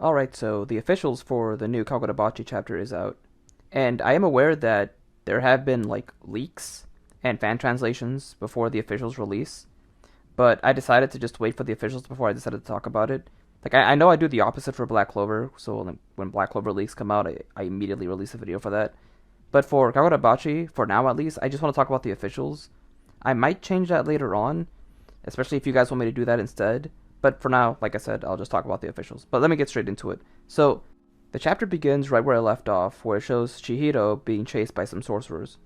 Alright, so the officials for the new Kagurabachi chapter is out. And I am aware that there have been, leaks and fan translations before the officials release. But I decided to just wait for the officials before I decided to talk about it. I know I do the opposite for Black Clover, so when Black Clover leaks come out, I immediately release a video for that. But for Kagurabachi, for now at least, I just want to talk about the officials. I might change that later on, especially if you guys want me to do that instead. But for now, like I said, I'll just talk about the officials. But let me get straight into it. So, the chapter begins right where I left off, where it shows Chihiro being chased by some sorcerers.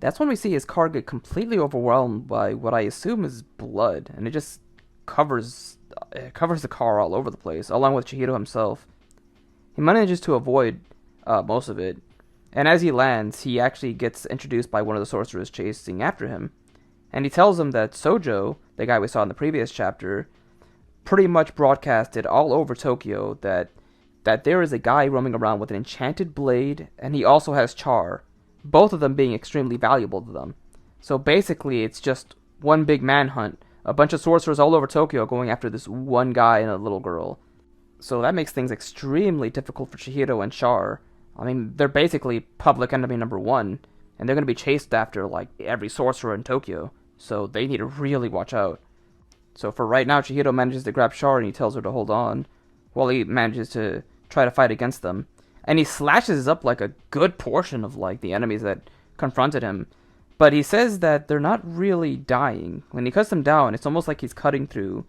That's when we see his car get completely overwhelmed by what I assume is blood, and it just covers the car all over the place, along with Chihiro himself. He manages to avoid most of it, and as he lands, he actually gets introduced by one of the sorcerers chasing after him. And he tells him that Sojo, the guy we saw in the previous chapter, pretty much broadcasted all over Tokyo that there is a guy roaming around with an enchanted blade, and he also has Char, both of them being extremely valuable to them. So basically, it's just one big manhunt, a bunch of sorcerers all over Tokyo going after this one guy and a little girl. So that makes things extremely difficult for Chihiro and Char. I mean, they're basically public enemy number one, and they're going to be chased after, every sorcerer in Tokyo, so they need to really watch out. So for right now, Chihiro manages to grab Char and he tells her to hold on, while he manages to try to fight against them. And he slashes up a good portion of the enemies that confronted him. But he says that they're not really dying. When he cuts them down, it's almost like he's cutting through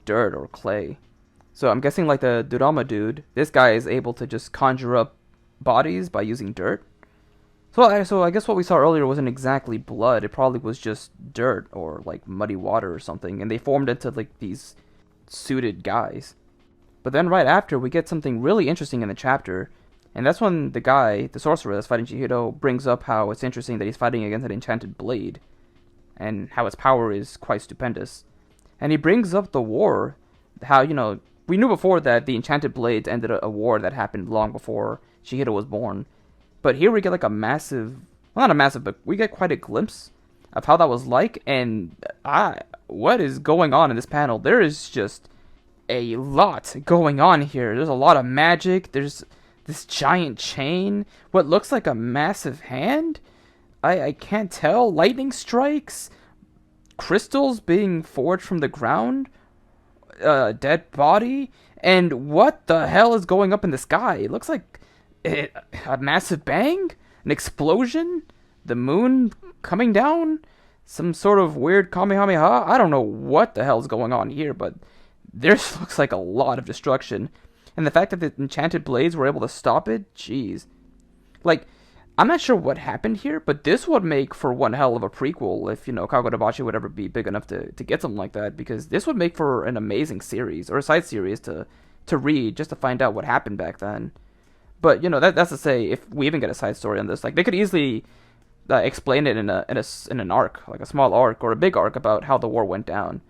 dirt or clay. So I'm guessing the Durama dude, this guy is able to just conjure up bodies by using dirt. So I guess what we saw earlier wasn't exactly blood. It probably was just dirt or muddy water or something, and they formed into these suited guys. But then right after, we get something really interesting in the chapter, and that's when the guy, the sorcerer that's fighting Chihiro, brings up how it's interesting that he's fighting against an enchanted blade, and how its power is quite stupendous. And he brings up the war, how, we knew before that the enchanted blades ended a war that happened long before Chihiro was born. But here we get a massive, well, not a massive, but we get quite a glimpse of how that was like, and what is going on in this panel? There is just a lot going on here. There's a lot of magic. There's this giant chain. What looks like a massive hand? I can't tell. Lightning strikes. Crystals being forged from the ground. Dead body. And what the hell is going up in the sky? It looks like a massive bang? An explosion? The moon coming down? Some sort of weird Kamehameha? I don't know what the hell is going on here, but this looks like a lot of destruction. And the fact that the enchanted blades were able to stop it, jeez. I'm not sure what happened here, but this would make for one hell of a prequel if, Kagurabachi would ever be big enough to get something like that, because this would make for an amazing series, or a side series to read, just to find out what happened back then. But, that's to say, if we even get a side story on this, they could easily explain it in an arc, a small arc, or a big arc about how the war went down.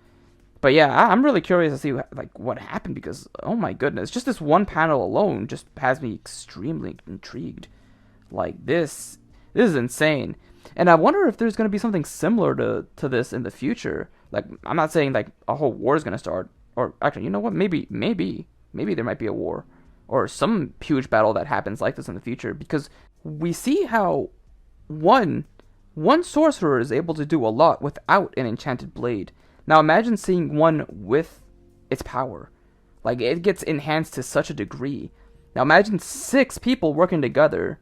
But yeah, I'm really curious to see what happened, because oh my goodness, just this one panel alone just has me extremely intrigued. This is insane, and I wonder if there's gonna be something similar to this in the future. I'm not saying a whole war is gonna start, or actually, you know what? Maybe there might be a war, or some huge battle that happens like this in the future, because we see how one sorcerer is able to do a lot without an enchanted blade. Now imagine seeing one with its power. It gets enhanced to such a degree. Now imagine 6 people working together,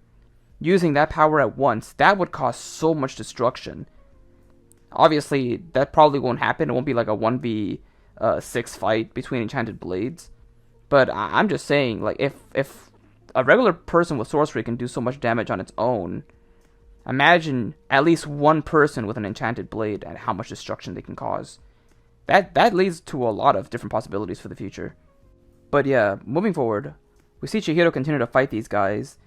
using that power at once. That would cause so much destruction. Obviously, that probably won't happen. It won't be a 1v6 fight between enchanted blades. But I'm just saying, if a regular person with sorcery can do so much damage on its own, imagine at least one person with an enchanted blade and how much destruction they can cause. That leads to a lot of different possibilities for the future. But yeah, moving forward, we see Chihiro continue to fight these guys,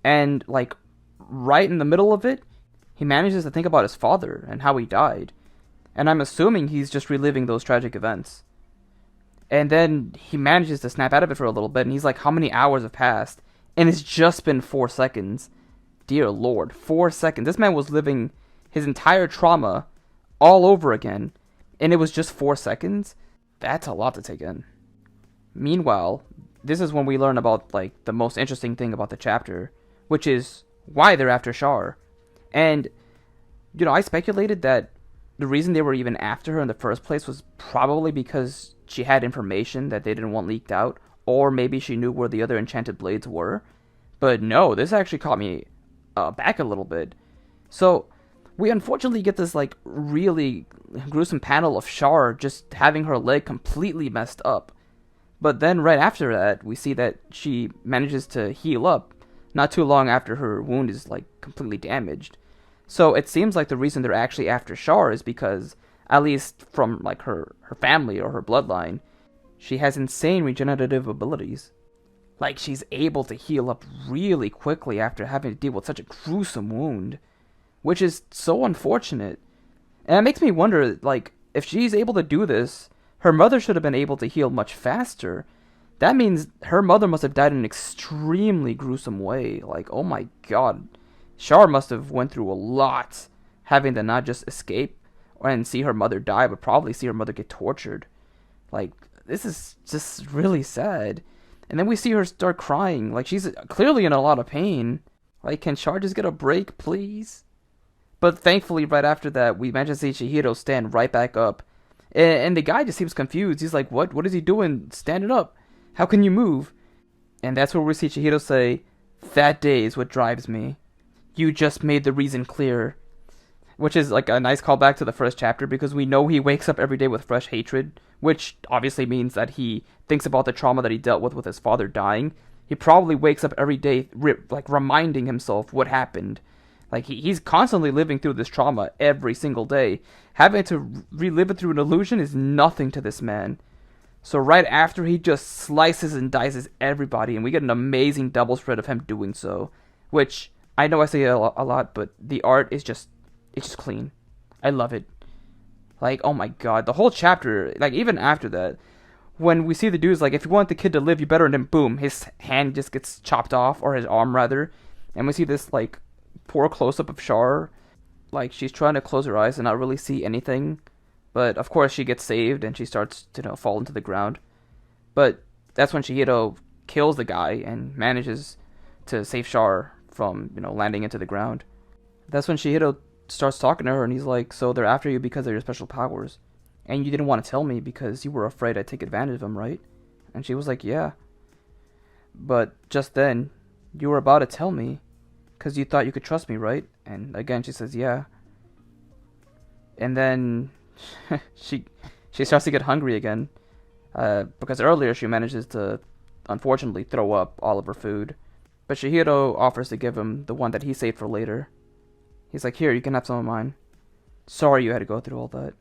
and right in the middle of it, he manages to think about his father and how he died. And I'm assuming he's just reliving those tragic events. And then he manages to snap out of it for a little bit, and he's like, how many hours have passed? And it's just been 4 seconds. Dear Lord, 4 seconds. This man was living his entire trauma all over again, and it was just 4 seconds? That's a lot to take in. Meanwhile, this is when we learn about like the most interesting thing about the chapter, which is why they're after Char. And I speculated that the reason they were even after her in the first place was probably because she had information that they didn't want leaked out, or maybe she knew where the other enchanted blades were. But no, this actually caught me back a little bit. So we unfortunately get this like really gruesome panel of Char just having her leg completely messed up. But then right after that, we see that she manages to heal up not too long after her wound is like completely damaged. So it seems like the reason they're actually after Char is because, at least from like her family or her bloodline, she has insane regenerative abilities. Like she's able to heal up really quickly after having to deal with such a gruesome wound, which is so unfortunate. And it makes me wonder, like, if she's able to do this, her mother should have been able to heal much faster. That means her mother must have died in an extremely gruesome way. Like, oh my god. Char must have went through a lot, having to not just escape and see her mother die, but probably see her mother get tortured. Like, this is just really sad. And then we see her start crying. Like, she's clearly in a lot of pain. Like, can Char just get a break, please? But thankfully, right after that, we manage to see Chihiro stand right back up. And the guy just seems confused. He's like, what? What is he doing standing up? How can you move? And that's where we see Chihiro say, that day is what drives me. You just made the reason clear. Which is like a nice callback to the first chapter, because we know he wakes up every day with fresh hatred, which obviously means that he thinks about the trauma that he dealt with his father dying. He probably wakes up every day like reminding himself what happened. Like he's constantly living through this trauma every single day. Having to relive it through an illusion is nothing to this man. So right after, he just slices and dices everybody, and we get an amazing double spread of him doing so, which I know I say a lot, but the art is just, it's just clean. I love it. Like, oh my god, the whole chapter, like even after that, when we see the dude's like, if you want the kid to live, you better, and then boom, his hand just gets chopped off, or his arm rather, and we see this like poor close-up of Char, like she's trying to close her eyes and not really see anything, but of course she gets saved and she starts to fall into the ground. But that's when Chihiro kills the guy and manages to save Char from landing into the ground. That's when Chihiro starts talking to her, and he's like, so they're after you because of your special powers, and you didn't want to tell me because you were afraid I'd take advantage of them, right? And she was like, yeah. But just then, you were about to tell me because you thought you could trust me, right? And again, she says, yeah. And then she starts to get hungry again, because earlier she manages to, unfortunately, throw up all of her food. But Chihiro offers to give him the one that he saved for later. He's like, here, you can have some of mine. Sorry you had to go through all that.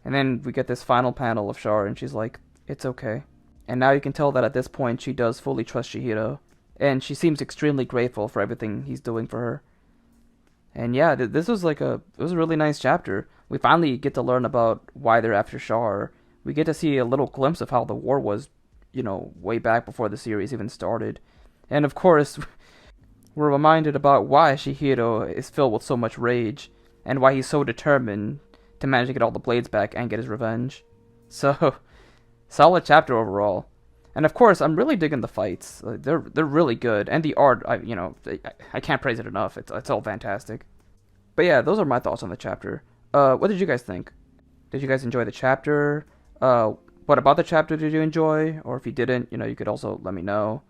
And then we get this final panel of Char, and she's like, it's okay. And now you can tell that at this point she does fully trust Chihiro, and she seems extremely grateful for everything he's doing for her. And yeah, this was it was a really nice chapter. We finally get to learn about why they're after Char. We get to see a little glimpse of how the war was, way back before the series even started. And of course, we're reminded about why Chihiro is filled with so much rage, and why he's so determined to manage to get all the blades back and get his revenge. So, solid chapter overall. And of course, I'm really digging the fights. They're really good, and the art, I can't praise it enough. It's all fantastic. But yeah, those are my thoughts on the chapter. What did you guys think? Did you guys enjoy the chapter? What about the chapter did you enjoy? Or if you didn't, you could also let me know.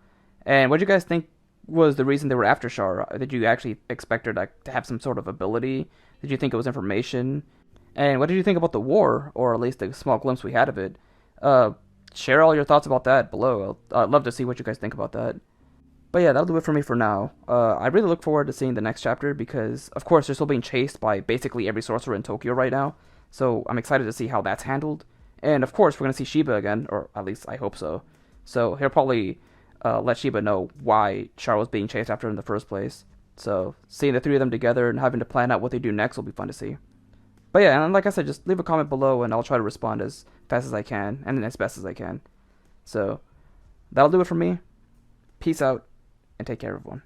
And what did you guys think was the reason they were after Char? Did you actually expect her to have some sort of ability? Did you think it was information? And what did you think about the war, or at least the small glimpse we had of it? Share all your thoughts about that below. I'd love to see what you guys think about that. But yeah, that'll do it for me for now. I really look forward to seeing the next chapter because, of course, they're still being chased by basically every sorcerer in Tokyo right now. So I'm excited to see how that's handled. And of course, we're going to see Shiba again, or at least I hope so. So he'll probably let Shiba know why Char was being chased after in the first place. So seeing the three of them together and having to plan out what they do next will be fun to see. But yeah, and like I said, just leave a comment below and I'll try to respond as fast as I can and as best as I can. So that'll do it for me. Peace out and take care, everyone.